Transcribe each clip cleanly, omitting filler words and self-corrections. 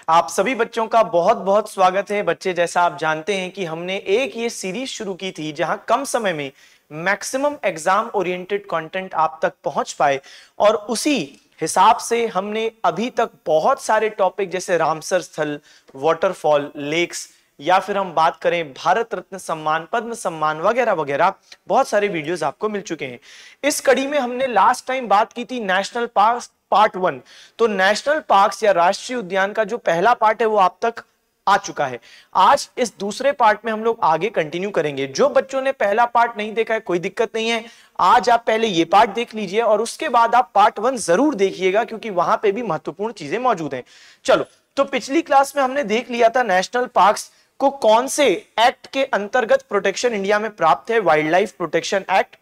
आप सभी बच्चों का बहुत बहुत स्वागत है। बच्चे, जैसा आप जानते हैं कि हमने एक ये सीरीज शुरू की थी जहां कम समय में मैक्सिमम एग्जाम ओरिएंटेड कंटेंट आप तक पहुंच पाए, और उसी हिसाब से हमने अभी तक बहुत सारे टॉपिक जैसे रामसर स्थल, वाटरफॉल, लेक्स, या फिर हम बात करें भारत रत्न सम्मान, पद्म सम्मान वगैरह वगैरह, बहुत सारे वीडियोस आपको मिल चुके हैं। इस कड़ी में हमने लास्ट टाइम बात की थी नेशनल पार्क पार्ट 1। तो नेशनल पार्क्स या राष्ट्रीय उद्यान का जो पहला पार्ट है वो आप तक आ चुका है। आज इस दूसरे पार्ट में हम लोग आगे कंटिन्यू करेंगे। जो बच्चों ने पहला पार्ट नहीं देखा है कोई दिक्कत नहीं है, आज आप पहले ये पार्ट देख लीजिए और उसके बाद आप पार्ट 1 जरूर देखिएगा, क्योंकि वहां पे भी महत्वपूर्ण चीजें मौजूद हैं। चलो, तो पिछली क्लास में हमने देख लिया था नेशनल पार्क्स को कौन से एक्ट के अंतर्गत प्रोटेक्शन इंडिया में प्राप्त है। वाइल्ड लाइफ प्रोटेक्शन एक्ट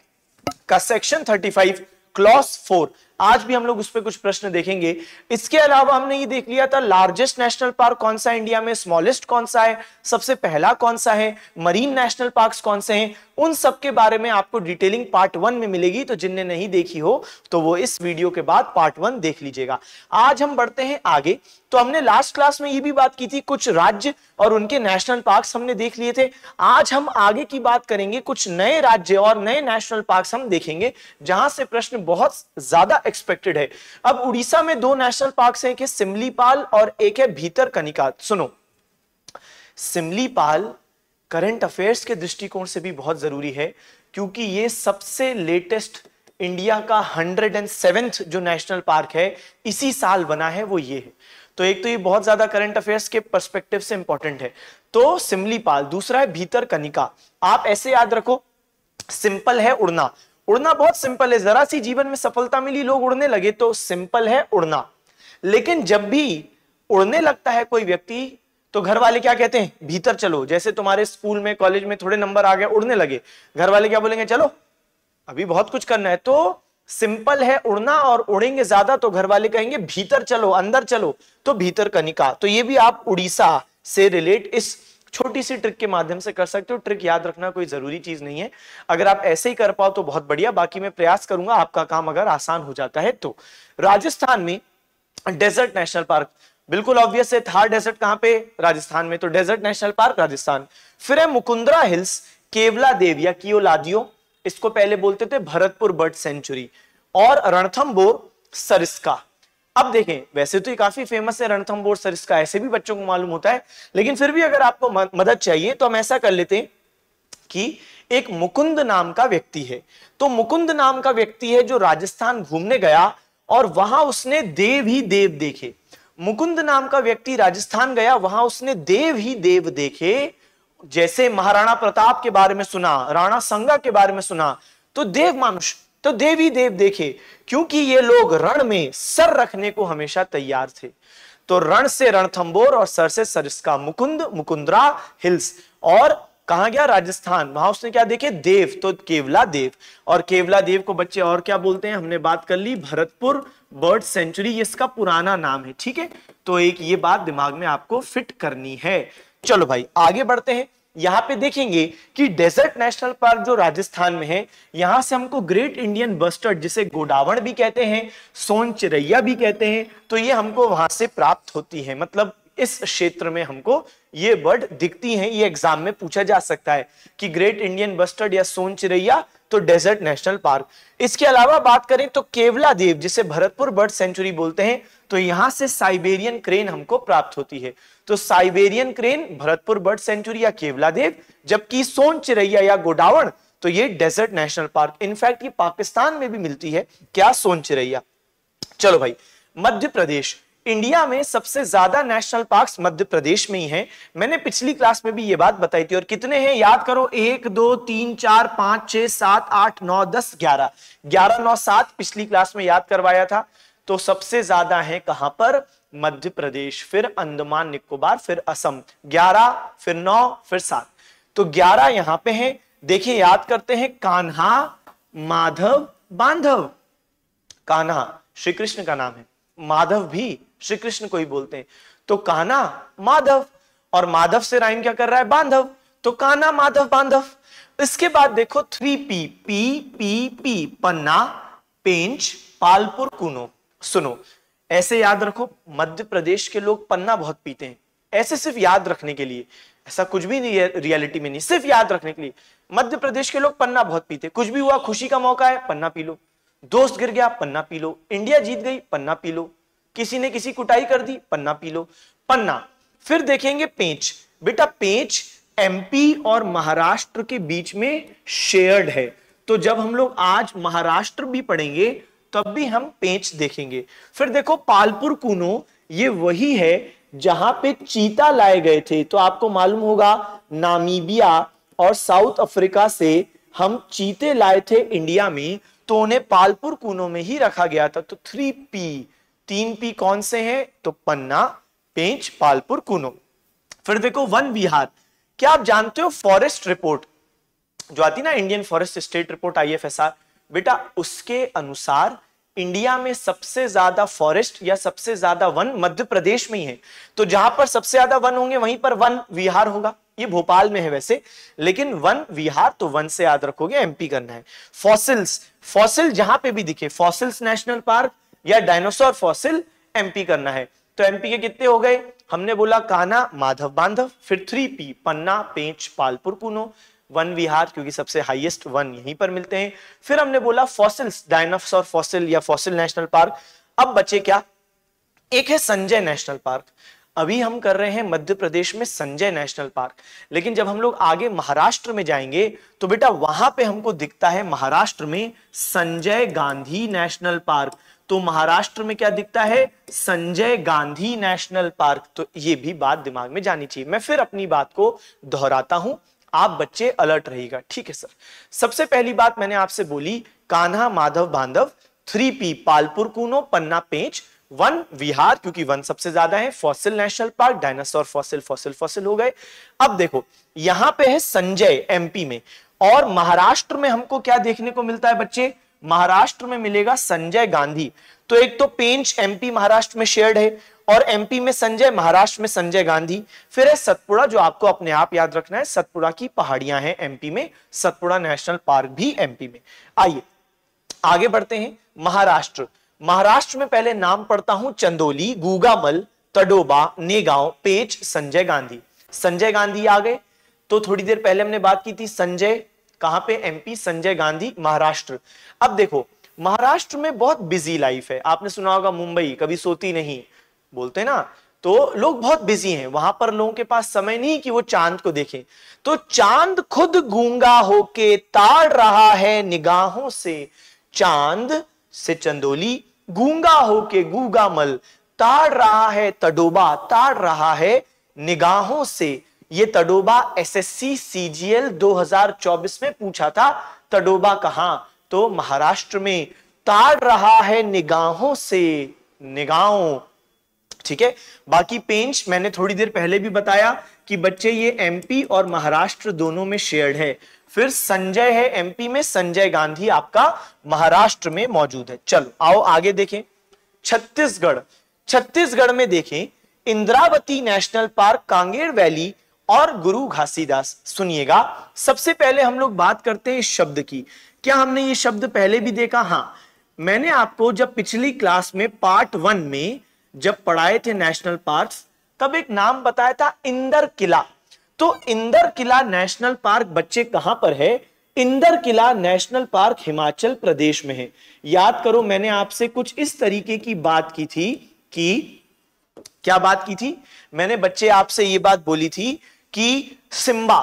का सेक्शन 35 क्लॉज 4। आज भी हम लोग उस पर कुछ प्रश्न देखेंगे। इसके अलावा हमने ये देख लिया था लार्जेस्ट नेशनल पार्क कौन सा है इंडिया में, स्मॉलेस्ट कौन सा है, सबसे पहला कौन सा है, मरीन नेशनल पार्क्स कौन से हैं। उन सब के बारे में आपको डिटेलिंग पार्ट 1 में मिलेगी, तो जिनने नहीं देखी हो तो वो इस वीडियो के बाद पार्ट 1 देख लीजिएगा। आज हम बढ़ते हैं आगे। तो हमने लास्ट क्लास में ये भी बात की थी, कुछ राज्य और उनके नेशनल पार्क्स हमने देख लिए थे। आज हम आगे की बात करेंगे, कुछ नए राज्य और नए नेशनल पार्क्स हम देखेंगे जहां से प्रश्न बहुत ज्यादा एक्सपेक्टेड है। अब उड़ीसा में 2 नेशनल पार्क्स हैं, एक है सिमलीपाल और एक है भीतरकनिका। सुनो, सिमलीपाल करंट अफेयर्स के दृष्टिकोण से भी बहुत जरूरी है, क्योंकि ये सबसे लेटेस्ट इंडिया का 107th जो नेशनल पार्क है इसी साल बना है, वो ये है। तो एक तो ये बहुत ज्यादा करंट अफेयर्स के पर्सपेक्टिव से इंपॉर्टेंट है। तो सिमलीपाल, दूसरा है भीतरकनिका। आप ऐसे याद रखो, सिंपल है उड़ना। उड़ना बहुत सिंपल है, जरा सी जीवन में सफलता मिली, लोग उड़ने लगे, तो सिंपल है उड़ना। लेकिन जब भी उड़ने लगता है कोई व्यक्ति तो घर वाले क्या कहते हैं, भीतर चलो। जैसे तुम्हारे स्कूल में कॉलेज में थोड़े नंबर आ गए, उड़ने लगे, घर वाले क्या बोलेंगे, चलो अभी बहुत कुछ करना है। तो सिंपल है उड़ना, और उड़ेंगे ज्यादा तो घर वाले कहेंगे भीतर चलो, अंदर चलो, तो भीतरकनिका। तो ये भी आप उड़ीसा से रिलेट इस छोटी सी ट्रिक के माध्यम से कर सकते हो। ट्रिक याद रखना कोई जरूरी चीज नहीं है, अगर आप ऐसे ही कर पाओ तो बहुत बढ़िया, बाकी मैं प्रयास करूंगा आपका काम अगर आसान हो जाता है तो। राजस्थान में डेजर्ट नेशनल पार्क, बिल्कुल ऑब्वियस है, थार डेजर्ट कहां पे, राजस्थान में, तो डेजर्ट नेशनल पार्क राजस्थान। फिर है मुकुंदरा हिल्स, केवला देव या कियोलादियो, इसको पहले बोलते थे भरतपुर बर्ड सेंचुरी, और रणथंबोर सरिस्का। अब देखें, वैसे तो ये काफी फेमस है रणथंबोर सरिस्का, ऐसे भी बच्चों को मालूम होता है, लेकिन फिर भी अगर आपको मदद चाहिए तो हम ऐसा कर लेते हैं कि एक मुकुंद नाम का व्यक्ति है। तो मुकुंद नाम का व्यक्ति है जो राजस्थान घूमने गया और वहां उसने देव ही देव देखे। मुकुंद नाम का व्यक्ति राजस्थान गया, वहां उसने देव ही देव देखे। जैसे महाराणा प्रताप के बारे में सुना, राणा संगा के बारे में सुना, तो देव मानुष, तो देव ही देव देखे, क्योंकि ये लोग रण में सर रखने को हमेशा तैयार थे। तो रण से रणथंबोर और सर से सरिस्का, मुकुंद मुकुंदरा हिल्स, और कहा गया राजस्थान, वहां उसने क्या देखे, देव, तो केवला देव। और केवला देव को बच्चे और क्या बोलते हैं, हमने बात कर ली, भरतपुर बर्ड सेंचुरी, ये इसका पुराना नाम है, ठीक है। तो एक ये बात दिमाग में आपको फिट करनी है। चलो भाई आगे बढ़ते हैं। यहां पे देखेंगे कि डेजर्ट नेशनल पार्क जो राजस्थान में है, यहां से हमको ग्रेट इंडियन बस्टर्ड, जिसे गोडावण भी कहते हैं, सोन चिरैया भी कहते हैं, तो ये हमको वहां से प्राप्त होती है। मतलब इस क्षेत्र में हमको ये बर्ड दिखती हैं। ये एग्जाम में पूछा जा सकता है कि ग्रेट इंडियन बस्टर्ड या सोन चिरैया, तो डेजर्ट नेशनल पार्क। इसके अलावा बात करें तो केवला देव, जिसे भरतपुर बर्ड सेंचुरी बोलते हैं, तो यहां से साइबेरियन क्रेन हमको प्राप्त होती है। तो Siberian crane, Bharatpur bird sanctuary या केवला देव, जबकि सोन चिरैया या गोडावण, तो ये डेजर्ट नेशनल पार्क। इनफैक्ट ये पाकिस्तान में भी मिलती है, क्या, सोन चिरैया। चलो भाई, मध्य प्रदेश, इंडिया में सबसे ज्यादा नेशनल पार्क्स मध्य प्रदेश में ही हैं। मैंने पिछली क्लास में भी ये बात बताई थी, और कितने हैं याद करो, 1 2 3 4 5 6 7 8 9 10 11, 11 9 7 पिछली क्लास में याद करवाया था। तो सबसे ज्यादा है कहां पर, मध्य प्रदेश, फिर अंडमान निकोबार, फिर असम, 11, फिर 9, फिर 7, तो 11 यहां पे हैं। देखिए याद करते हैं, कान्हा, माधव, बांधव। कान्हा श्री कृष्ण का नाम है, माधव भी श्री कृष्ण को ही बोलते हैं, तो कान्हा माधव, और माधव से राइम क्या कर रहा है, बांधव, तो कान्हा माधव बांधव। इसके बाद देखो 3P, पी पी पी, पन्ना, पेंच, पालपुर, कुनो। सुनो, ऐसे याद रखो, मध्य प्रदेश के लोग पन्ना बहुत पीते हैं, ऐसे सिर्फ याद रखने के लिए, ऐसा कुछ भी नहीं है रियलिटी में, नहीं, सिर्फ याद रखने के लिए। मध्य प्रदेश के लोग पन्ना बहुत पीते, कुछ भी हुआ, खुशी का मौका है पन्ना पी लो, दोस्त गिर गया पन्ना पी लो, इंडिया जीत गई पन्ना पी लो, किसी ने किसी कुटाई कर दी पन्ना पी लो, पन्ना। फिर देखेंगे पेंच। बेटा पेंच एमपी और महाराष्ट्र के बीच में शेयर्ड है, तो जब हम लोग आज महाराष्ट्र भी पढ़ेंगे तब भी हम पेंच देखेंगे। फिर देखो पालपुर कुनो, ये वही है जहां पे चीता लाए गए थे, तो आपको मालूम होगा नामीबिया और साउथ अफ्रीका से हम चीते लाए थे इंडिया में, तो उन्हें पालपुर कुनो में ही रखा गया था। तो 3P, 3P कौन से हैं? तो पन्ना, पेंच, पालपुर कुनो। फिर देखो वन विहार। क्या आप जानते हो फॉरेस्ट रिपोर्ट जो आती ना, Indian forest state report IFSR, बेटा उसके अनुसार इंडिया में सबसे ज्यादा फॉरेस्ट या सबसे ज्यादा वन मध्य प्रदेश में ही है। तो जहां पर सबसे ज्यादा वन होंगे वहीं पर वन विहार होगा। ये भोपाल में है वैसे, लेकिन वन विहार तो वन से याद रखोगे, MP करना है। फॉसिल्स, फॉसिल जहां पे भी दिखे, फॉसिल्स नेशनल पार्क या डायनासोर फॉसिल, MP करना है। तो MP के कितने हो गए? हमने बोला कान्हा, माधव, बांधव। फिर 3P पन्ना, पेंच, पालपुर कुनो, वन विहार क्योंकि सबसे हाईएस्ट वन यहीं पर मिलते हैं। फिर हमने बोला फॉसिल्स, डायनासोर फॉसिल या फॉसिल नेशनल पार्क। अब बचे क्या? एक है संजय नेशनल पार्क। अभी हम कर रहे हैं मध्य प्रदेश में संजय नेशनल पार्क, लेकिन जब हम लोग आगे महाराष्ट्र में जाएंगे तो बेटा वहां पे हमको दिखता है महाराष्ट्र में संजय गांधी नेशनल पार्क। तो महाराष्ट्र में क्या दिखता है? Sanjay Gandhi national park. तो ये भी बात दिमाग में जानी चाहिए। मैं फिर अपनी बात को दोहराता हूं, आप बच्चे अलर्ट रहिएगा, ठीक है सर। सबसे पहली बात मैंने आपसे बोली कान्हा, माधव, बांधव, 3P पालपुर कुनो, पन्ना, पेंच, वन विहार क्योंकि वन सबसे ज्यादा है, fossil national park, dinosaur fossil, fossil fossil हो गए। अब देखो यहां पे है संजय MP में, और महाराष्ट्र में हमको क्या देखने को मिलता है बच्चे? महाराष्ट्र में मिलेगा संजय गांधी। तो एक तो पेंच MP महाराष्ट्र में शेयर्ड है, और MP में संजय, महाराष्ट्र में संजय गांधी। फिर है सतपुड़ा, जो आपको अपने आप याद रखना है, सतपुड़ा की पहाड़ियां हैं MP में, सतपुड़ा नेशनल पार्क भी MP में। आइए आगे बढ़ते हैं। महाराष्ट्र, महाराष्ट्र में पहले नाम पढ़ता हूं, चंदोली, गूगामल, तडोबा, नेगांव, पेंच, संजय गांधी। संजय गांधी आ गए। तो थोड़ी देर पहले हमने बात की थी संजय कहां पे? MP, संजय गांधी महाराष्ट्र। अब देखो महाराष्ट्र में बहुत बिजी लाइफ है, आपने सुना होगा मुंबई कभी सोती नहीं बोलते ना, तो लोग बहुत बिजी हैं, वहां पर लोगों के पास समय नहीं कि वो चांद को देखें। तो चांद खुद गूंगा होके ताड़ रहा है निगाहों से, चांद से चंदोली, गूंगा होके गूगामल, ताड़ रहा है तडोबा, ताड़ रहा है निगाहों से। ये तडोबा SSC CGL 2024 में पूछा था, तडोबा कहां? तो महाराष्ट्र में। ताड़ रहा है निगाहों से, निगाहों, ठीक है। बाकी पेंच मैंने थोड़ी देर पहले भी बताया कि बच्चे ये MP और महाराष्ट्र दोनों में शेयर्ड है। फिर संजय है MP में, संजय गांधी आपका महाराष्ट्र में मौजूद है। चलो आओ आगे देखें। छत्तीसगढ़, छत्तीसगढ़ में देखें Indravati national park, Kanger valley और गुरु घासीदास। सुनिएगा, सबसे पहले हम लोग बात करते हैं इस शब्द की। क्या हमने ये शब्द पहले भी देखा? हाँ, मैंने आपको जब पिछली क्लास में पार्ट 1 में जब पढ़ाए थे नेशनल पार्क्स, तब एक नाम बताया था इंदर किला। तो इंदर किला नेशनल पार्क बच्चे कहां पर है? इंदर किला नेशनल पार्क हिमाचल प्रदेश में है। याद करो मैंने आपसे कुछ इस तरीके की बात की थी कि, क्या बात की थी मैंने बच्चे आपसे ये बात बोली थी कि सिम्बा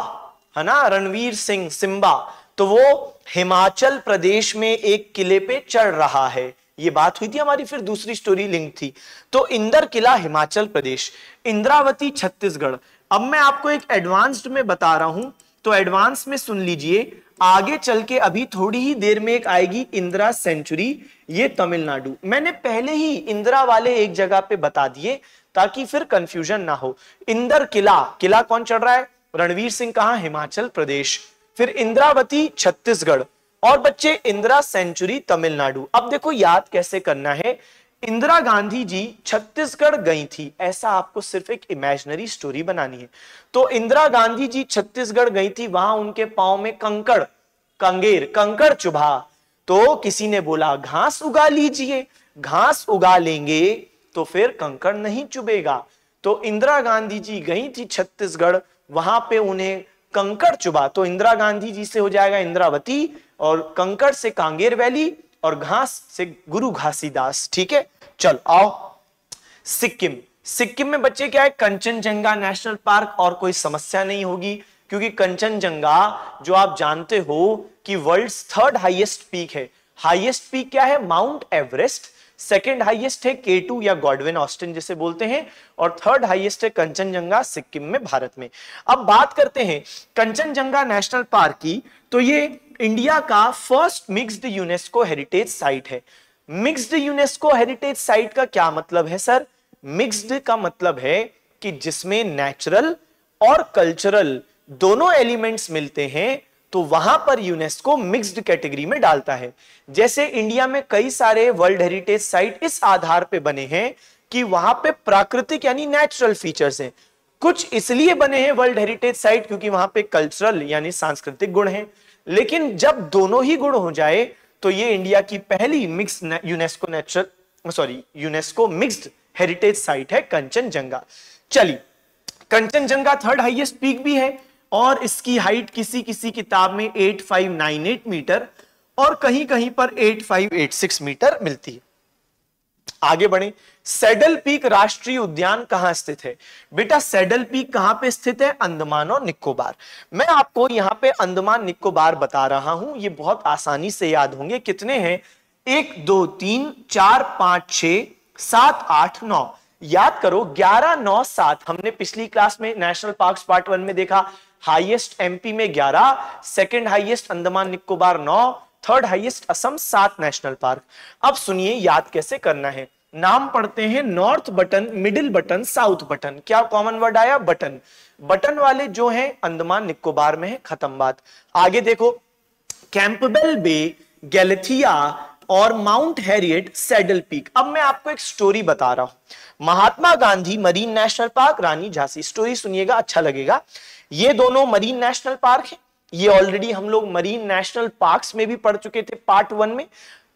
है ना, रणवीर सिंह सिम्बा, तो वो हिमाचल प्रदेश में एक किले पे चढ़ रहा है, ये बात हुई थी हमारी। फिर दूसरी स्टोरी लिंक थी। तो इंदर किला हिमाचल प्रदेश, इंद्रावती छत्तीसगढ़। अब मैं आपको एक एडवांस्ड में बता रहा हूं, तो एडवांस में सुन लीजिए। आगे चल के अभी थोड़ी ही देर में एक आएगी इंदिरा सेंचुरी, ये तमिलनाडु। मैंने पहले ही इंदिरा वाले एक जगह पे बता दिए ताकि फिर कंफ्यूजन ना हो। इंदर किला, किला कौन चढ़ रहा है? रणवीर सिंह। कहां? हिमाचल प्रदेश। फिर इंद्रावती छत्तीसगढ़, और बच्चे इंदिरा सेंचुरी तमिलनाडु। अब देखो याद कैसे करना है। इंदिरा गांधी जी छत्तीसगढ़ गई थी, ऐसा आपको सिर्फ एक इमेजिनरी स्टोरी बनानी है। तो इंदिरा गांधी जी छत्तीसगढ़ गई थी, वहां उनके पांव में कंकड़, कंगेर, कंकड़ चुभा। तो किसी ने बोला घास उगा लीजिए, घास उगा लेंगे तो फिर कंकड़ नहीं चुभेगा। तो इंदिरा गांधी जी गई थी छत्तीसगढ़, वहां पे उन्हें कंकड़ चुभा, तो इंदिरा गांधी जी से हो जाएगा इंद्रावती, और कंकड़ से कांगेर वैली, और घास से गुरु घासीदास। ठीक है, चल आओ सिक्किम। सिक्किम में बच्चे क्या है, कंचनजंगा नेशनल पार्क, और कोई समस्या नहीं होगी क्योंकि कंचनजंगा जो आप जानते हो कि वर्ल्ड्स थर्ड हाईएस्ट पीक है। हाईएस्ट पीक क्या है, माउंट एवरेस्ट, सेकंड हाईएस्ट है K2 या गॉडविन ऑस्टिन जिसे बोलते हैं, और थर्ड हाईएस्ट है कंचनजंगा सिक्किम में, भारत में। अब बात करते हैं कंचनजंगा नेशनल पार्क की, तो ये इंडिया का first mixed UNESCO heritage site है। मिक्स्ड यूनेस्को हेरिटेज साइट का क्या मतलब है सर? मिक्स्ड का मतलब है कि जिसमें नेचुरल और कल्चरल दोनों एलिमेंट्स मिलते हैं, तो वहां पर यूनेस्को मिक्स्ड कैटेगरी में डालता है। जैसे इंडिया में कई सारे वर्ल्ड हेरिटेज साइट इस आधार पे बने हैं कि वहां पे प्राकृतिक यानी नेचुरल फीचर्स हैं, कुछ इसलिए बने हैं वर्ल्ड हेरिटेज साइट क्योंकि वहां पे कल्चरल यानी सांस्कृतिक गुण हैं। लेकिन जब दोनों ही गुण हो जाए तो ये इंडिया की पहली mixed UNESCO mixed heritage site है कंचनजंगा। चलिए, कंचनजंगा थर्ड हाईएस्ट पीक भी है और इसकी हाइट किसी किसी किताब में 8598 मीटर और कहीं कहीं पर 8586 मीटर मिलती है। आगे बढ़े, सैडल पीक राष्ट्रीय उद्यान कहां स्थित है? बेटा सैडल पीक कहां पे स्थित है? अंडमान और निकोबार। मैं आपको यहां पे अंडमान निकोबार बता रहा हूं, ये बहुत आसानी से याद होंगे। कितने हैं? 1 2 3 4 5 6 7 8 9। याद करो 11 9 7 हमने पिछली क्लास में नेशनल पार्क्स पार्ट 1 में देखा। हाईएस्ट एमपी में 11, second highest Andaman Nicobar 9, third highest Assam 7 national park. अब सुनिए याद कैसे करना है। नाम पढ़ते हैं north button, middle button, south button. क्या कॉमन वर्ड आया? बटन। बटन वाले जो हैं अंडमान निकोबार में है, खत्म बात। आगे देखो, कैंपबेल बे, गैलेथिया और माउंट हैरियट, सैडल पीक। अब मैं आपको एक स्टोरी बता रहा हूं। महात्मा गांधी मरीन नेशनल पार्क, रानी झांसी। स्टोरी सुनिएगा, अच्छा लगेगा। ये दोनों मरीन नेशनल पार्क है। ये ऑलरेडी हम लोग मरीन नेशनल पार्क्स में भी पढ़ चुके थे पार्ट 1 में।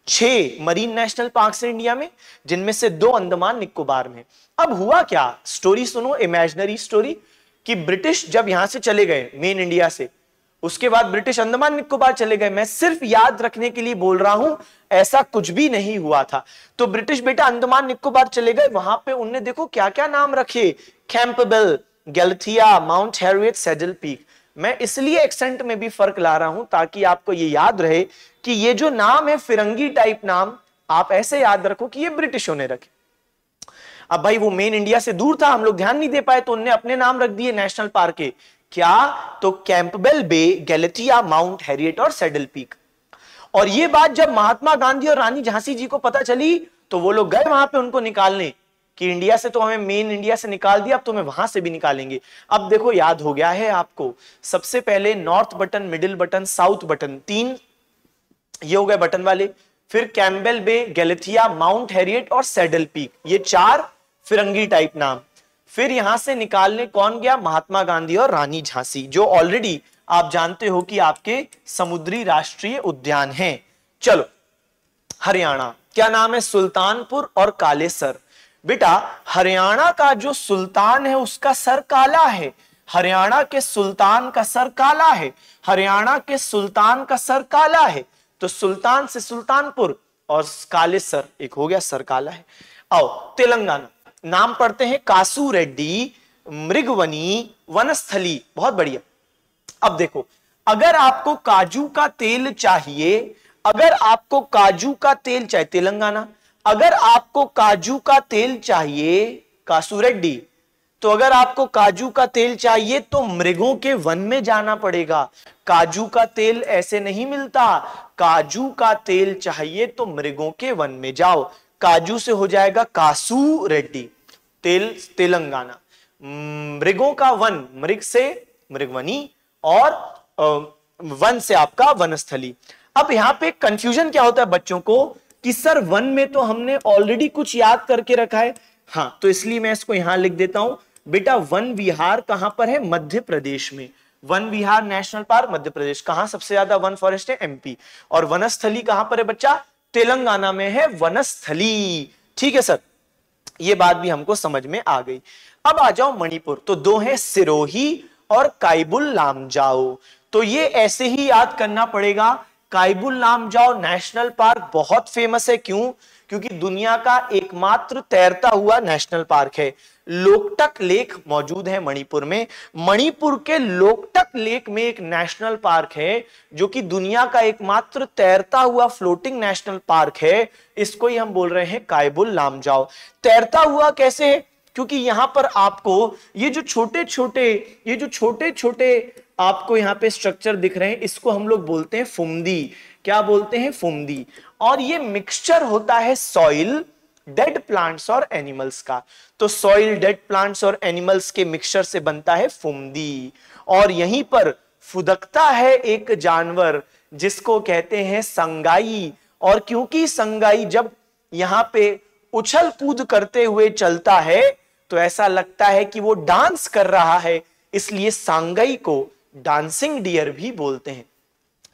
6 मरीन नेशनल पार्क्स हैं इंडिया में, जिनमें से 2 अंडमान निकोबार में। अब हुआ क्या, स्टोरी सुनो, इमेजिनरी स्टोरी, कि ब्रिटिश जब यहां से चले गए मेन इंडिया से, उसके बाद ब्रिटिश अंडमान निकोबार चले गए। मैं सिर्फ याद रखने के लिए बोल रहा हूं, ऐसा कुछ भी नहीं हुआ था। तो ब्रिटिश बेटा अंडमान निकोबार चले गए, वहां पे उनने देखो क्या क्या नाम रखे, Campbell, Galathea, mount Harriet, saddle peak. मैं इसलिए एक्सेंट में भी फर्क ला रहा हूं ताकि आपको ये याद रहे कि ये जो नाम है फिरंगी टाइप नाम, आप ऐसे याद रखो कि ये ब्रिटिशों ने रखे। अब भाई वो मेन इंडिया से दूर था, हम लोग ध्यान नहीं दे पाए, तो उन्होंने अपने नाम रख दिए नेशनल पार्क के। क्या? तो कैंपबेल बे, गैलेथिया, माउंट हैरियट और सैडल पीक। और ये बात जब महात्मा गांधी और रानी झांसी जी को पता चली तो वो लोग गए वहां पे उनको निकालने, कि इंडिया से तो हमें मेन इंडिया से निकाल दिया, अब तुम्हें वहां से भी निकालेंगे। अब देखो याद हो गया है आपको। सबसे पहले north button, middle button, south button, 3 ये हो गए बटन वाले। फिर कैंपबेल बे, गैलेथिया, माउंट हैरियट और सैडल पीक, ये 4 फिरंगी टाइप नाम। फिर यहां से निकालने कौन गया? महात्मा गांधी और रानी झांसी, जो ऑलरेडी आप जानते हो कि आपके समुद्री राष्ट्रीय उद्यान हैं। चलो, हरियाणा, क्या नाम है? सुल्तानपुर और कालेसर। बेटा हरियाणा का जो सुल्तान है उसका सर काला है। हरियाणा के सुल्तान का सर काला है। हरियाणा के सुल्तान का सर काला है। तो सुल्तान से सुल्तानपुर और कालेसर, एक हो गया, सर काला है। आओ तेलंगाना, नाम पढ़ते हैं कासू रेड्डी, मृगवनी, वनस्थली। बहुत बढ़िया। अब देखो, अगर आपको काजू का तेल चाहिए, अगर आपको काजू का तेल चाहिए, तेलंगाना, अगर आपको काजू का तेल चाहिए, कासू रेड्डी, तो अगर आपको काजू का तेल चाहिए तो मृगों के वन में जाना पड़ेगा। काजू का तेल ऐसे नहीं मिलता। काजू का तेल चाहिए तो मृगों के वन में जाओ। काजू से हो जाएगा कासू रेड्डी, तेल तेलंगाना। मृगों का वन, मृग से मृगवनी, और वन से आपका वनस्थली। अब यहां पे कंफ्यूजन क्या होता है बच्चों को कि सर वन में तो हमने ऑलरेडी कुछ याद करके रखा है। हाँ, तो इसलिए मैं इसको यहां लिख देता हूं। बेटा वन विहार कहां पर है? मध्य प्रदेश में। वन विहार नेशनल पार्क मध्य प्रदेश। कहां सबसे ज्यादा वन फॉरेस्ट है? एमपी। और वनस्थली कहां पर है बच्चा? तेलंगाना में है वनस्थली। ठीक है सर। ये बात भी हमको समझ में आ गई। अब आ जाओ मणिपुर, तो दो है सिरोही और काइबुल लामजाओ। तो ये ऐसे ही याद करना पड़ेगा। काइबुल लामजाओ नेशनल पार्क बहुत फेमस है, क्यों? क्योंकि दुनिया का एकमात्र तैरता हुआ नेशनल पार्क है। लोकटक लेक मौजूद है मणिपुर में। मणिपुर के लोकटक लेक में एक नेशनल पार्क है जो कि दुनिया का एकमात्र तैरता हुआ फ्लोटिंग नेशनल पार्क है। इसको ही हम बोल रहे हैं काइबुल लामजाओ। तैरता हुआ कैसे है? क्योंकि यहां पर आपको ये जो छोटे छोटे आपको यहां पे स्ट्रक्चर दिख रहे हैं, इसको हम लोग बोलते हैं फुमदी। क्या बोलते हैं? फुमदी। और ये मिक्सचर होता है सॉइल, डेड प्लांट्स और एनिमल्स का। तो सॉइल, डेड प्लांट्स और एनिमल्स के मिक्सचर से बनता है फुमदी। और यहीं पर फुदकता है एक जानवर जिसको कहते हैं संगाई। और क्योंकि संगाई जब यहां पे उछल कूद करते हुए चलता है तो ऐसा लगता है कि वो डांस कर रहा है, इसलिए सांगाई को डांसिंग डियर भी बोलते हैं।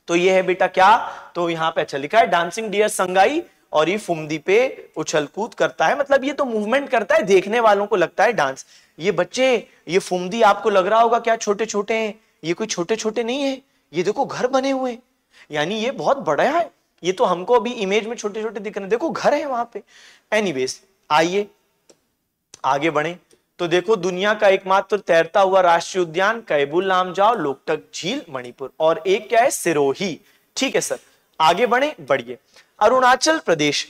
तो ये है बेटा क्या? तो यहां पे अच्छा लिखा है डांसिंग डियर संगाई, और ये फुमदी पे उछल कूद करता है, मतलब ये तो मूवमेंट करता है, देखने वालों को लगता है डांस। ये बच्चे, ये फुमदी आपको लग रहा होगा क्या छोटे छोटे हैं? ये कोई छोटे छोटे नहीं है, ये देखो घर बने हुए हैं, यानी ये बहुत बड़ा है। ये तो हमको अभी इमेज में छोटे छोटे दिख रहे हैं, देखो घर है वहां पे। एनीवेज, आइए आगे बढ़े। तो देखो दुनिया का एकमात्र तैरता हुआ राष्ट्रीय उद्यान काइबुल लामजाओ, लोकटक झील मणिपुर, और एक क्या है? सिरोही। ठीक है सर, आगे बढ़े, बढ़िए। अरुणाचल प्रदेश।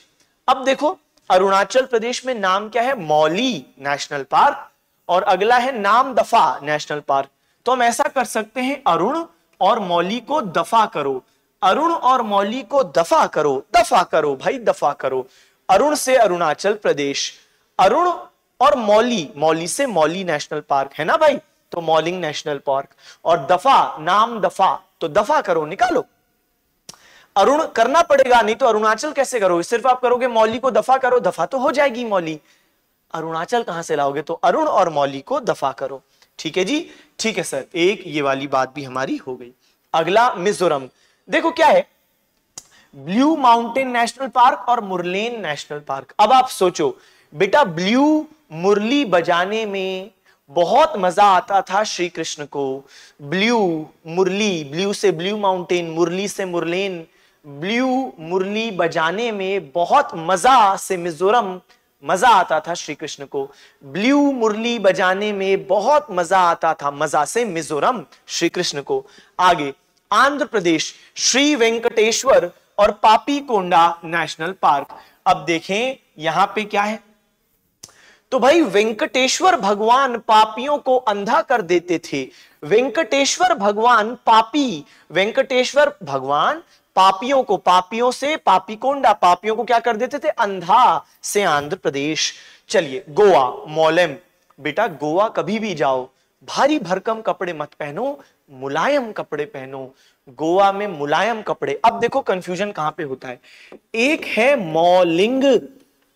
अब देखो अरुणाचल प्रदेश में नाम क्या है? मौली नेशनल पार्क, और अगला है नामदफा नेशनल पार्क। तो हम ऐसा कर सकते हैं, अरुण और मौली को दफा करो, अरुण और मौली को दफा करो, दफा करो भाई, दफा करो। अरुण से अरुणाचल प्रदेश, अरुण और मौली, मौली से मौली नेशनल पार्क है ना भाई, तो मौलिंग नेशनल पार्क। और दफा, नाम दफा, तो दफा करो, निकालो। अरुण करना पड़ेगा, नहीं तो अरुणाचल कैसे करोगे? सिर्फ आप करोगे मौली को दफा करो, दफा तो हो जाएगी मौली, अरुणाचल कहां से लाओगे? तो अरुण और मौली को दफा करो। ठीक है जी, ठीक है सर, एक ये वाली बात भी हमारी हो गई। अगला मिजोरम। देखो क्या है? ब्लू माउंटेन नेशनल पार्क और मुरलेन नेशनल पार्क। अब आप सोचो बेटा, ब्लू मुरली बजाने में बहुत मजा आता था श्री कृष्ण को। ब्लू मुरली, ब्लू से ब्लू माउंटेन, मुरली से मुरलेन, ब्लू मुरली बजाने में बहुत मजा से मिजोरम, मजा आता था श्री कृष्ण को। ब्लू मुरली बजाने में बहुत मजा आता था, मजा से मिजोरम श्री कृष्ण को। आगे आंध्र प्रदेश, श्री वेंकटेश्वर और पापीकोंडा नेशनल पार्क। अब देखें यहां पे क्या है? तो भाई वेंकटेश्वर भगवान पापियों को अंधा कर देते थे। वेंकटेश्वर भगवान पापी, वेंकटेश्वर भगवान पापियों को, पापियों से पापीकोंडा, पापियों को क्या कर देते थे? अंधा से आंध्र प्रदेश। चलिए गोवा, मोलेम। बेटा गोवा कभी भी जाओ, भारी भरकम कपड़े मत पहनो, मुलायम कपड़े पहनो। गोवा में मुलायम कपड़े। अब देखो कंफ्यूजन कहां पे होता है। एक है मौलिंग,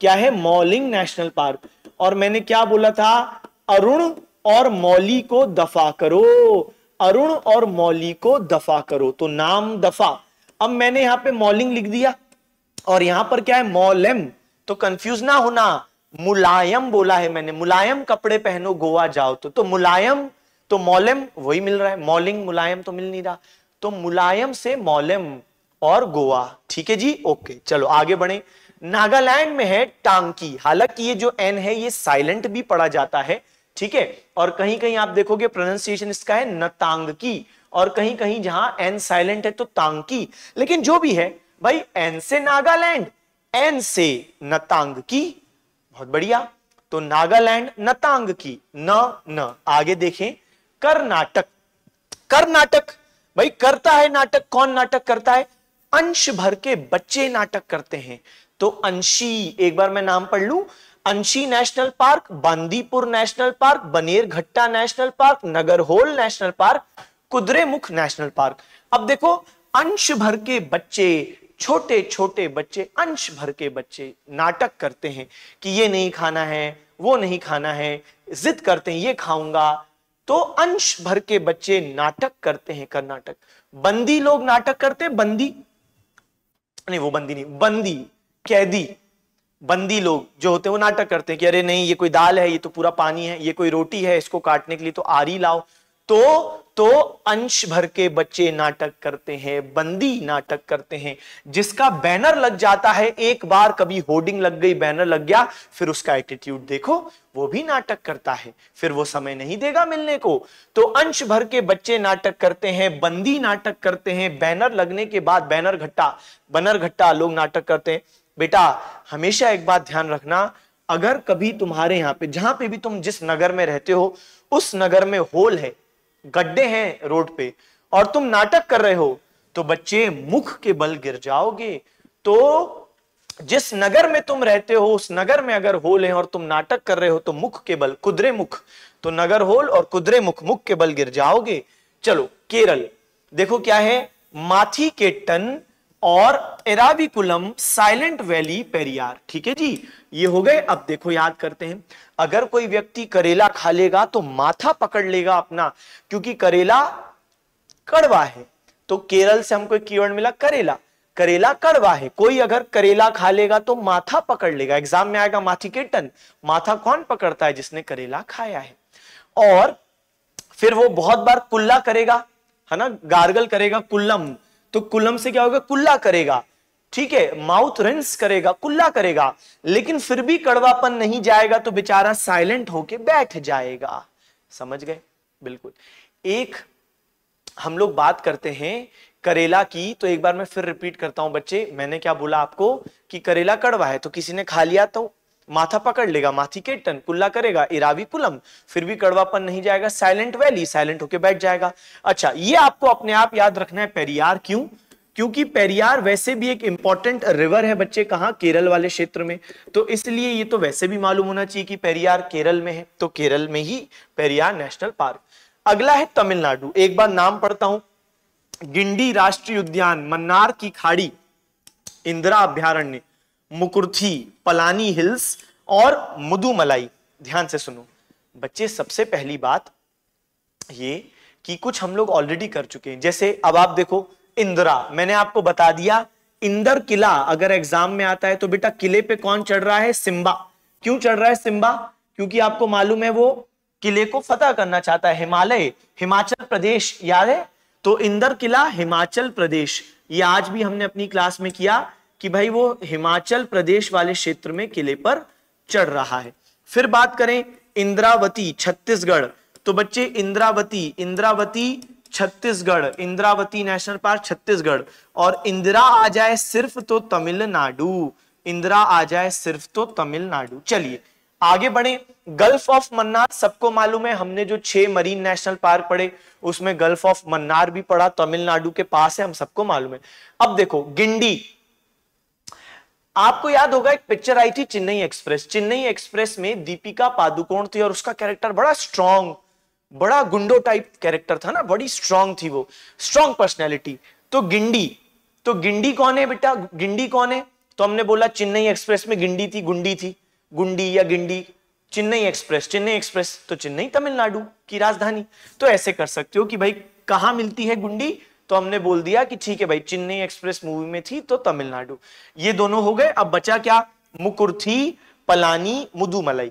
क्या है? Mouling national park. और मैंने क्या बोला था? अरुण और मौली को दफा करो, अरुण और मौली को दफा करो, तो नाम दफा। अब मैंने यहां पे मौलिंग लिख दिया और यहां पर क्या है? मौलेम। तो कंफ्यूज ना होना, मुलायम बोला है मैंने, मुलायम कपड़े पहनो गोवा जाओ तो मुलायम, तो मौलेम वही मिल रहा है, मौलिंग मुलायम तो मिल नहीं रहा, तो मुलायम से मौलेम और गोवा। ठीक है जी, ओके, चलो आगे बढ़े। नागालैंड में है टांकी। हालांकि ये जो एन है ये साइलेंट भी पढ़ा जाता है, ठीक है, और कहीं कहीं आप देखोगे प्रोनाउंसिएशन इसका है नतांगकी, और कहीं कहीं जहां एन साइलेंट है तो तांकी। लेकिन जो भी है भाई, एन से नागालैंड, एन से नतांगकी, बहुत बढ़िया। तो नागालैंड नतांगकी, न। आगे देखें कर्नाटक। कर्नाटक भाई करता है नाटक, कौन नाटक करता है? अंश भर के बच्चे नाटक करते हैं। तो अंशी, एक बार मैं नाम पढ़ लूं, अंशी national park, Bandipur national park, Bannerghatta national park, Nagarhole national park, Kudremukh national park. अब देखो अंश भर के बच्चे, छोटे छोटे बच्चे, अंश भर के बच्चे नाटक करते हैं कि ये नहीं खाना है, वो नहीं खाना है, जिद करते हैं ये खाऊंगा, तो अंश भर के बच्चे नाटक करते हैं कर्नाटक। बंदी लोग नाटक करते हैं, बंदी नहीं, वो बंदी नहीं, बंदी कैदी, बंदी लोग जो होते हैं वो नाटक करते हैं कि अरे नहीं ये कोई दाल है, ये तो पूरा पानी है, ये कोई रोटी है, इसको काटने के लिए तो आरी लाओ। तो अंश भर के बच्चे नाटक करते हैं, बंदी नाटक करते हैं, जिसका बैनर लग जाता है, एक बार कभी होर्डिंग लग गई, बैनर लग गया, फिर उसका एटीट्यूड देखो, वो भी नाटक करता है, फिर वो समय नहीं देगा मिलने को। तो अंश भर के बच्चे नाटक करते हैं, बंदी नाटक करते हैं, बैनर लगने के बाद बनर घट्टा लोग नाटक करते हैं। बेटा हमेशा एक बात ध्यान रखना, अगर कभी तुम्हारे यहां पे, जहां पे भी तुम जिस नगर में रहते हो, उस नगर में होल है, गड्ढे हैं रोड पे, और तुम नाटक कर रहे हो, तो बच्चे मुख के बल गिर जाओगे। तो जिस नगर में तुम रहते हो, उस नगर में अगर होल है और तुम नाटक कर रहे हो, तो मुख के बल, कुदरे मुख, तो नगर होल और कुदरे मुख, मुख के बल गिर जाओगे। चलो केरल देखो क्या है, माथी केट्टन और एराविकुलम, साइलेंट वैली, पेरियार। ठीक है जी, ये हो गए। अब देखो याद करते हैं, अगर कोई व्यक्ति करेला खा लेगा तो माथा पकड़ लेगा अपना, क्योंकि करेला कड़वा है। तो केरल से हमको एक कीवर्ड मिला करेला, करेला कड़वा है। कोई अगर करेला खा लेगा तो माथा पकड़ लेगा, एग्जाम में आएगा माथी केट्टन, माथा कौन पकड़ता है? जिसने करेला खाया है। और फिर वो बहुत बार कुल्ला करेगा, है ना, गार्गल करेगा, कुल्लम, तो कुल्लम से क्या होगा? कुल्ला करेगा, ठीक है, माउथ रिंस करेगा, कुल्ला करेगा, लेकिन फिर भी कड़वापन नहीं जाएगा, तो बेचारा साइलेंट होके बैठ जाएगा। समझ गए? बिल्कुल। एक हम लोग बात करते हैं करेला की, तो एक बार मैं फिर रिपीट करता हूं बच्चे, मैंने क्या बोला आपको कि करेला कड़वा है, तो किसी ने खा लिया तो माथा पकड़ लेगा, माथी केट्टन, कुल्ला करेगा, इराविकुलम, फिर भी कड़वापन नहीं जाएगा, साइलेंट वैली, साइलेंट होके बैठ जाएगा। अच्छा, ये आपको अपने आप याद रखना है, पेरियार। क्यों? क्योंकि पेरियार वैसे भी एक इंपॉर्टेंट रिवर है बच्चे, कहां? केरल वाले क्षेत्र में, तो इसलिए ये तो वैसे भी मालूम होना चाहिए कि पेरियार केरल में है, तो केरल में ही पेरियार नेशनल पार्क। अगला है तमिलनाडु, एक बार नाम पढ़ता हूं, गिंडी राष्ट्रीय उद्यान, मन्नार की खाड़ी, इंदिरा अभ्यारण्य, मुकुर्थी, पलानी हिल्स और मुदुमलाई। ध्यान से सुनो बच्चे, सबसे पहली बात ये कि कुछ हम लोग ऑलरेडी कर चुके हैं, जैसे अब आप देखो इंदिरा, मैंने आपको बता दिया, इंदर किला अगर एग्जाम में आता है तो बेटा किले पे कौन चढ़ रहा है? सिम्बा। क्यों चढ़ रहा है सिम्बा? क्योंकि आपको मालूम है वो किले को फतह करना चाहता है। हिमालय, हिमाचल प्रदेश, याद है? तो इंदर किला हिमाचल प्रदेश, ये आज भी हमने अपनी क्लास में किया कि भाई वो हिमाचल प्रदेश वाले क्षेत्र में किले पर चढ़ रहा है। फिर बात करें इंद्रावती, छत्तीसगढ़, तो बच्चे इंद्रावती छत्तीसगढ़, इंद्रावती नेशनल पार्क छत्तीसगढ़, और इंदिरा आ जाए सिर्फ तो तमिलनाडु, इंदिरा आ जाए सिर्फ तो तमिलनाडु। चलिए आगे बढ़े, गल्फ ऑफ मन्नार, सबको मालूम है, हमने जो 6 मरीन नेशनल पार्क पढ़े उसमें गल्फ ऑफ मन्नार भी पढ़ा, तमिलनाडु के पास है, हम सबको मालूम है। अब देखो गिंडी, आपको याद होगा एक पिक्चर आई थी चेन्नई एक्सप्रेस, चेन्नई एक्सप्रेस में दीपिका पादुकोण थी और उसका कैरेक्टर बड़ा स्ट्रॉन्ग, बड़ा गुंडो टाइप कैरेक्टर था ना, बड़ी स्ट्रॉन्ग थी वो, स्ट्रॉन्ग पर्सनैलिटी। तो गिंडी कौन है बेटा? गिंडी कौन है? तो हमने बोला चेन्नई एक्सप्रेस में गिंडी थी, गुंडी थी, गुंडी या गिंडी, चेन्नई एक्सप्रेस तो चेन्नई तमिलनाडु की राजधानी। तो ऐसे कर सकते हो कि भाई कहां मिलती है गुंडी, तो हमने बोल दिया कि ठीक है भाई चेन्नई एक्सप्रेस मूवी में थी तो तमिलनाडु। ये दोनों हो गए। अब बचा क्या? मुकुर्थी, पलानी, मुदुमलाई।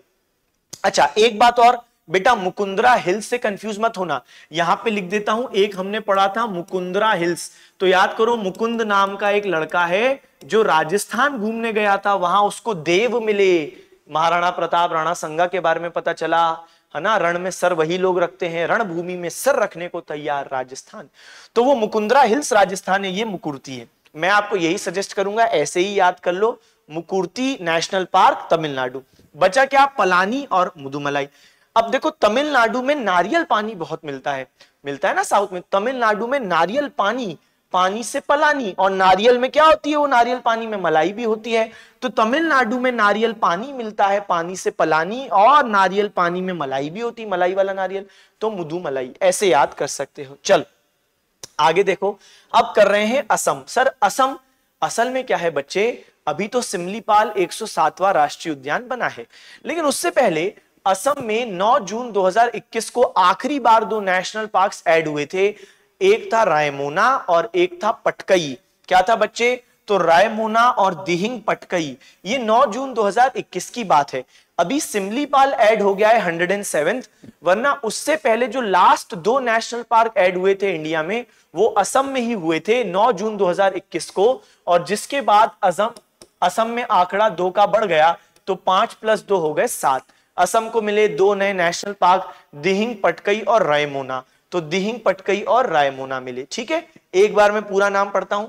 अच्छा एक बात और बेटा, मुकुंदरा हिल्स से कंफ्यूज मत होना, यहां पे लिख देता हूं, एक हमने पढ़ा था मुकुंदरा हिल्स, तो याद करो मुकुंद नाम का एक लड़का है जो राजस्थान घूमने गया था, वहां उसको देव मिले, महाराणा प्रताप, राणा संगा के बारे में पता चला, है ना, रण में सर वही लोग रखते हैं, रणभूमि में सर रखने को तैयार राजस्थान, तो वो मुकुंदरा हिल्स राजस्थान है, ये मुकुर्ती है। मैं आपको यही सजेस्ट करूंगा, ऐसे ही याद कर लो, मुकुर्ती नेशनल पार्क तमिलनाडु। बचा क्या? पलानी और मुदुमलाई। अब देखो तमिलनाडु में नारियल पानी बहुत मिलता है ना साउथ में, तमिलनाडु में नारियल पानी से पलानी, और नारियल में क्या होती है? वो नारियल पानी में मलाई भी होती है, तो तमिलनाडु में नारियल पानी मिलता है, पानी से पलानी, और नारियल पानी में मलाई भी होती है, मलाई वाला नारियल, तो मुदुमलाई, ऐसे याद कर सकते हो। चल आगे देखो, अब कर रहे हैं असम। सर असम असल में क्या है बच्चे? अभी तो सिमलीपाल 107वां राष्ट्रीय उद्यान बना है, लेकिन उससे पहले असम में 9 जून 2021 को आखिरी बार 2 नेशनल पार्क्स ऐड हुए थे, एक था रायमोना और एक था पटकई। क्या था बच्चे? तो रायमोना और दिहिंग पटकई, ये 9 जून 2021 की बात है। अभी सिमलीपाल ऐड हो गया है 107th, वरना उससे पहले जो लास्ट 2 नेशनल पार्क ऐड हुए थे इंडिया में वो असम में ही हुए थे 9 जून 2021 को, और जिसके बाद असम में आंकड़ा 2 का बढ़ गया तो 5 + 2 हो गए 7। असम को मिले 2 नए नेशनल पार्क, दिहिंग पटकई और रायमोना, तो दिहिंग पटकई और रायमोना मिले। ठीक है, एक बार मैं पूरा नाम पढ़ता हूं।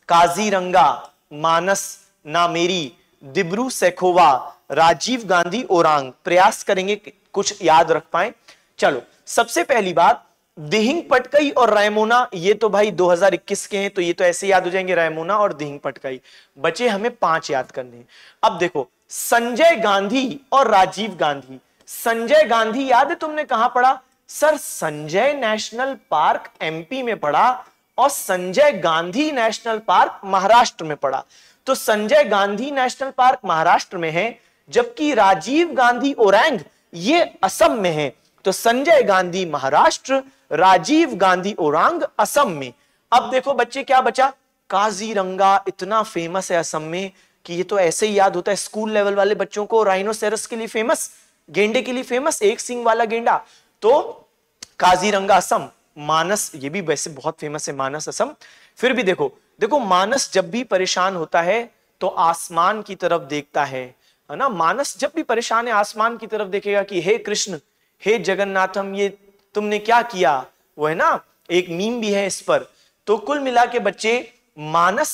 काजीरंगा, मानस, नामेरी, डिब्रू सैखोवा, राजीव गांधी ओरांग। प्रयास करेंगे कुछ याद रख पाए। चलो, सबसे पहली बात, दिहिंग पटकई और रायमोना, ये तो भाई 2021 के हैं, तो ये तो ऐसे याद हो जाएंगे, रायमोना और दिहिंग पटकई। बचे हमें 5 याद करने हैं। अब देखो, संजय गांधी और राजीव गांधी। संजय गांधी याद है तुमने कहां पढ़ा? Sir, Sanjay national park MP में पढ़ा और संजय गांधी नेशनल पार्क महाराष्ट्र में पड़ा। तो संजय गांधी नेशनल पार्क महाराष्ट्र में है, जबकि राजीव गांधी ओरांग ये असम में है। तो संजय गांधी महाराष्ट्र, राजीव गांधी ओरांग असम में। अब देखो बच्चे क्या बचा? काजीरंगा इतना फेमस है असम में कि ये तो ऐसे ही याद होता है स्कूल लेवल वाले बच्चों को। राइनोसेरस के लिए फेमस, गेंडे के लिए फेमस, एक सिंग वाला गेंडा। तो काजीरंगा असम। मानस, ये भी वैसे बहुत फेमस है, मानस असम। फिर भी देखो देखो, मानस जब भी परेशान होता है तो आसमान की तरफ देखता है ना। मानस जब भी परेशान है आसमान की तरफ देखेगा कि हे कृष्ण, हे जगन्नाथम, ये तुमने क्या किया। वो है ना, एक मीम भी है इस पर। तो कुल मिला के बच्चे, मानस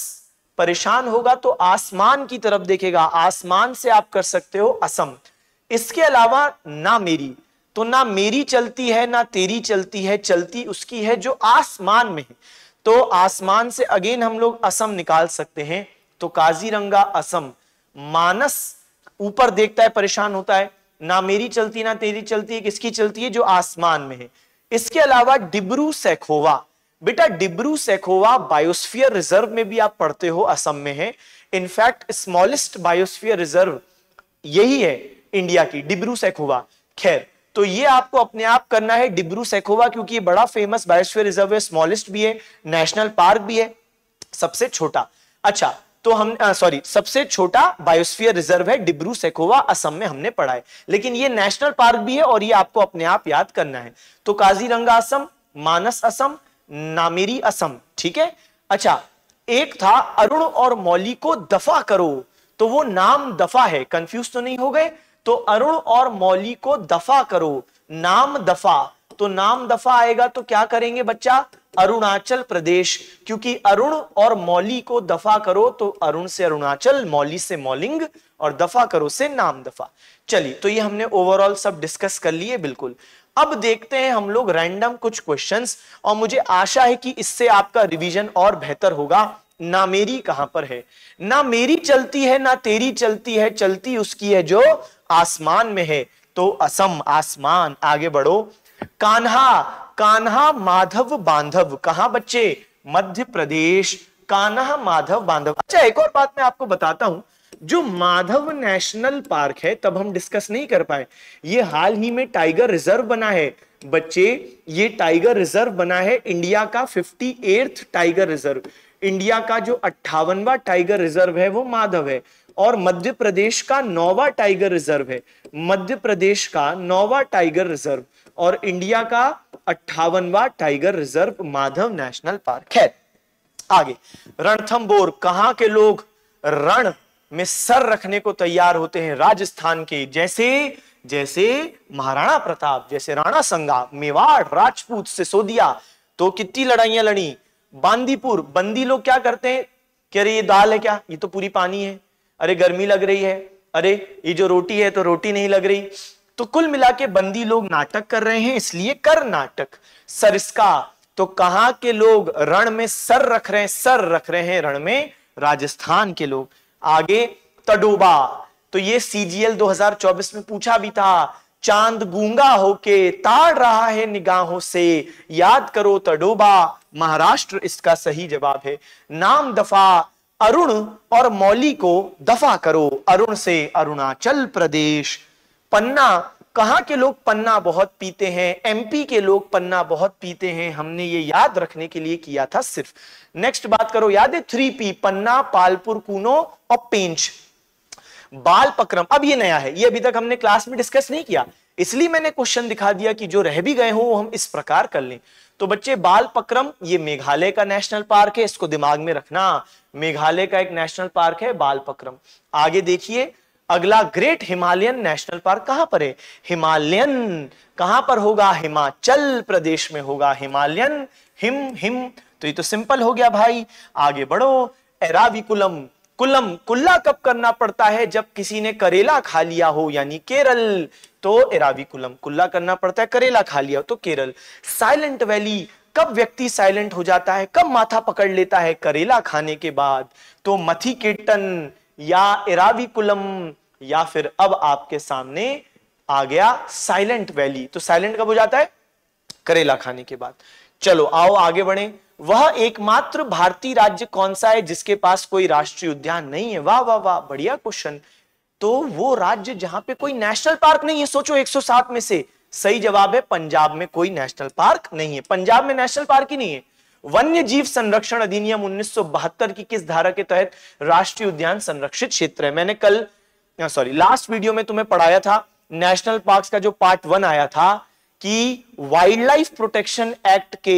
परेशान होगा तो आसमान की तरफ देखेगा। आसमान से आप कर सकते हो असम। इसके अलावा ना मेरी, तो ना मेरी चलती है ना तेरी चलती है, चलती उसकी है जो आसमान में है। तो आसमान से अगेन हम लोग असम निकाल सकते हैं। तो काजीरंगा असम। मानस ऊपर देखता है, परेशान होता है, ना मेरी चलती ना तेरी चलती है, किसकी चलती है? जो आसमान में है। इसके अलावा डिब्रू सैखोवा। बेटा डिब्रू सैखोवा बायोस्फीयर रिजर्व में भी आप पढ़ते हो, असम में है। इनफैक्ट स्मॉलेस्ट बायोस्फीयर रिजर्व यही है इंडिया की, डिब्रू सैखोवा। खैर, तो ये आपको अपने आप करना है डिब्रू सैखोवा, क्योंकि ये बड़ा फेमस बायोस्फीयर रिजर्व है, स्मॉलेस्ट भी है, नेशनल पार्क भी है, सबसे छोटा। अच्छा, तो हम सबसे छोटा बायोस्फीयर रिजर्व है डिब्रू सैखोवा, असम में हमने पढ़ा है। लेकिन ये नेशनल पार्क भी है और ये आपको अपने आप याद करना है। तो काजीरंगा असम, मानस असम, नामेरी असम। ठीक है। अच्छा, एक था अरुण और मौली को दफा करो, तो वो नाम दफा है, कंफ्यूज तो नहीं हो गए? तो अरुण और मौली को दफा करो, नाम दफा। तो नाम दफा आएगा तो क्या करेंगे बच्चा? अरुणाचल प्रदेश, क्योंकि अरुण और मौली को दफा करो तो अरुण से अरुणाचल, मौली से मौलिंग और दफा करो से नाम दफा। चलिए, तो ये हमने ओवरऑल सब डिस्कस कर लिए। बिल्कुल। अब देखते हैं हम लोग रैंडम कुछ क्वेश्चंस, और मुझे आशा है कि इससे आपका रिवीजन और बेहतर होगा। ना मेरी कहां पर है? ना मेरी चलती है ना तेरी चलती है, चलती उसकी है जो आसमान में है। तो असम, आसमान। आगे बढ़ो। कान्हा, कान्हा माधव बांधव कहां बच्चे? मध्य प्रदेश। कान्हा माधव बांधव। अच्छा, एक और बात मैं आपको बताता हूं, जो माधव नेशनल पार्क है, तब हम डिस्कस नहीं कर पाए, ये हाल ही में टाइगर रिजर्व बना है बच्चे। ये टाइगर रिजर्व बना है, इंडिया का 58th टाइगर रिजर्व। इंडिया का जो 58वां टाइगर रिजर्व है वो माधव है, और मध्य प्रदेश का 9वां टाइगर रिजर्व है। मध्य प्रदेश का 9वां टाइगर रिजर्व और इंडिया का 58वां tiger reserve Madhav national park है। आगे, रणथंबोर। कहां के लोग रण में सर रखने को तैयार होते हैं? राजस्थान के। जैसे जैसे महाराणा प्रताप, जैसे राणा संगा, मेवाड़, राजपूत, सिसोदिया। तो कितनी लड़ाइयां लड़ी? बांदीपुर। बंदी लोग क्या करते हैं? कह रहे ये दाल है क्या? ये तो पूरी पानी है। अरे गर्मी लग रही है। अरे ये जो रोटी है तो रोटी नहीं लग रही। तो कुल मिला के बंदी लोग नाटक कर रहे हैं, इसलिए कर नाटक। सरिस्का। तो कहां के लोग रण में सर रख रहे हैं? सर रख रहे हैं रण में राजस्थान के लोग। आगे, तडोबा। तो ये सीजीएल 2024 में पूछा भी था। चांद गूंगा होके ताड़ रहा है निगाहों से, याद करो तडोबा। महाराष्ट्र इसका सही जवाब है। नाम दफा। अरुण और मौली को दफा करो, अरुण से अरुणाचल प्रदेश। पन्ना। कहां के लोग पन्ना बहुत पीते हैं? एमपी के लोग पन्ना बहुत पीते हैं। हमने ये याद रखने के लिए किया था सिर्फ। नेक्स्ट बात करो, याद है 3P, पन्ना, पालपुर, कूनो और पेंच। बाल पक्रम, अब ये नया है, ये अभी तक हमने क्लास में डिस्कस नहीं किया, इसलिए मैंने क्वेश्चन दिखा दिया कि जो रह भी गए हो वो हम इस प्रकार कर लें। तो बच्चे, बाल पक्रम ये मेघालय का नेशनल पार्क है, इसको दिमाग में रखना, मेघालय का एक नेशनल पार्क है बाल पक्रम। आगे देखिए, अगला ग्रेट हिमालयन नेशनल पार्क कहां पर है? हिमालयन कहां पर होगा? हिमाचल प्रदेश में होगा। हिमालयन, हिम, तो ये तो सिंपल हो गया भाई। आगे बढ़ो, एराविकुलम, कुल्ला कब करना पड़ता है? जब किसी ने करेला खा लिया हो, यानी केरल, तो एराविकुलम, कुल्ला करना पड़ता है, करेला खा लिया हो तो केरल। साइलेंट वैली, कब व्यक्ति साइलेंट हो जाता है, कब माथा पकड़ लेता है? करेला खाने के बाद, तो मथिकेटन या एराविकुलम, या फिर अब आपके सामने आ गया साइलेंट वैली। तो साइलेंट कब हो जाता है? करेला खाने के बाद। चलो आओ आगे बढ़े। वह एकमात्र भारतीय राज्य कौन सा है जिसके पास कोई राष्ट्रीय उद्यान नहीं है? वाह वाह वाह, बढ़िया क्वेश्चन। तो वो राज्य जहां पे कोई नेशनल पार्क नहीं है, सोचो 107 में से। सही जवाब है पंजाब में कोई नेशनल पार्क नहीं है। पंजाब में नेशनल पार्क ही नहीं है। वन्य जीव संरक्षण अधिनियम 1972 की किस धारा के तहत राष्ट्रीय उद्यान संरक्षित क्षेत्र है? मैंने लास्ट वीडियो में तुम्हें पढ़ाया था, नेशनल पार्क्स का जो पार्ट 1 आया था, कि वाइल्ड लाइफ प्रोटेक्शन एक्ट के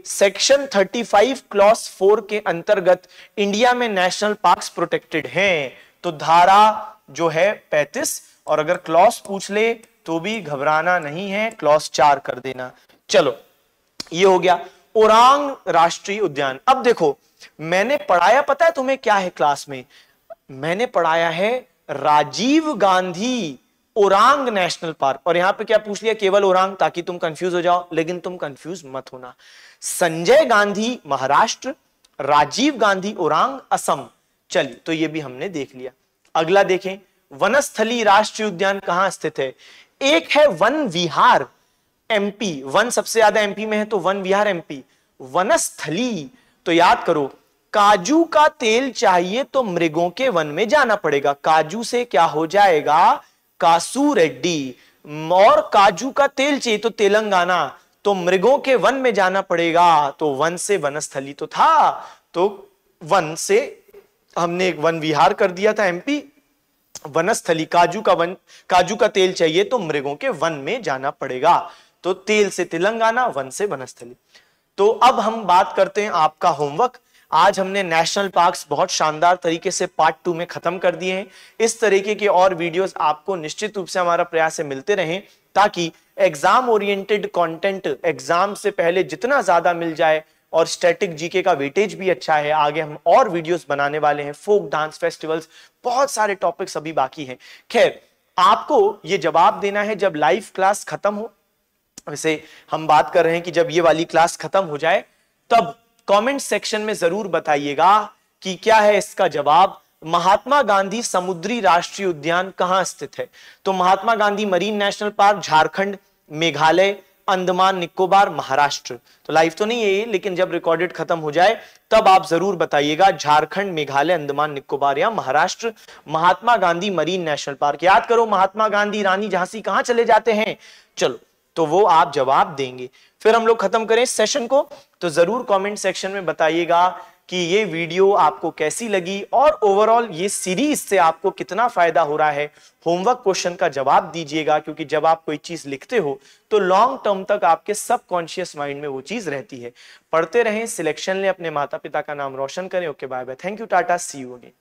सेक्शन 35 क्लॉज 4 के अंतर्गत इंडिया में नेशनल पार्क्स प्रोटेक्टेड हैं। तो धारा जो है 35, और अगर क्लॉज पूछ ले तो भी घबराना नहीं है, क्लॉज 4 कर देना। चलो ये हो गया ओरांग राष्ट्रीय उद्यान। अब देखो, मैंने पढ़ाया, पता है तुम्हें क्या है क्लास में? मैंने पढ़ाया है राजीव गांधी ओरांग नेशनल पार्क, और यहां पे क्या पूछ लिया? केवल ओरांग, ताकि तुम कंफ्यूज हो जाओ, लेकिन तुम कंफ्यूज मत होना। संजय गांधी महाराष्ट्र, राजीव गांधी ओरांग असम। चलिए, तो ये भी हमने देख लिया। अगला देखें, वनस्थली राष्ट्रीय उद्यान कहां स्थित है? एक है वन विहार एमपी, वन सबसे ज्यादा एमपी में है, तो वन विहार एमपी। वनस्थली, तो याद करो, काजू का तेल चाहिए तो मृगों के वन में जाना पड़ेगा। काजू से क्या हो जाएगा? कासू रेड्डी। और काजू का तेल चाहिए तो तेलंगाना, तो मृगों के वन में जाना पड़ेगा। तो वन से वनस्थली तो था, तो वन से हमने एक वन विहार कर दिया था एमपी। वनस्थली, काजू का तेल चाहिए तो मृगों के वन में जाना पड़ेगा, तो तेल से तेलंगाना, वन से वनस्थली। तो अब हम बात करते हैं आपका होमवर्क। आज हमने नेशनल पार्क्स बहुत शानदार तरीके से पार्ट 2 में खत्म कर दिए हैं। इस तरीके के और वीडियोस आपको निश्चित रूप से हमारा प्रयास है मिलते रहें, ताकि एग्जाम ओरिएंटेड कंटेंट एग्जाम से पहले जितना ज्यादा मिल जाए, और स्टैटिक जीके का वेटेज भी अच्छा है। आगे हम और वीडियोस बनाने वाले हैं, फोक डांस फेस्टिवल्स, बहुत सारे टॉपिक्स अभी बाकी हैं। खैर, आपको ये जवाब देना है जब लाइव क्लास खत्म हो। वैसे हम बात कर रहे हैं कि जब ये वाली क्लास खत्म हो जाए, तब कमेंट सेक्शन में जरूर बताइएगा कि क्या है इसका जवाब। महात्मा गांधी समुद्री राष्ट्रीय उद्यान कहां स्थित है? तो Mahatma Gandhi marine national park Jharkhand, Meghalaya, Andaman Nicobar, Maharashtra. तो लाइव तो नहीं है ये, लेकिन जब रिकॉर्डेड खत्म हो जाए तब आप जरूर बताइएगा झारखंड, मेघालय, अंडमान निकोबार या महाराष्ट्र। महात्मा गांधी मरीन नेशनल पार्क। याद करो, महात्मा गांधी, रानी झांसी कहां चले जाते हैं? चलो, तो वो आप जवाब देंगे। फिर हम लोग खत्म करें सेशन को, तो जरूर कमेंट सेक्शन में बताइएगा कि ये वीडियो आपको कैसी लगी, और ओवरऑल ये सीरीज से आपको कितना फायदा हो रहा है। होमवर्क क्वेश्चन का जवाब दीजिएगा, क्योंकि जब आप कोई चीज लिखते हो तो लॉन्ग टर्म तक आपके सबकॉन्शियस माइंड में वो चीज रहती है। पढ़ते रहें, सिलेक्शन लें, अपने माता पिता का नाम रोशन करें। Okay, bye bye, thank you, tata, see you again.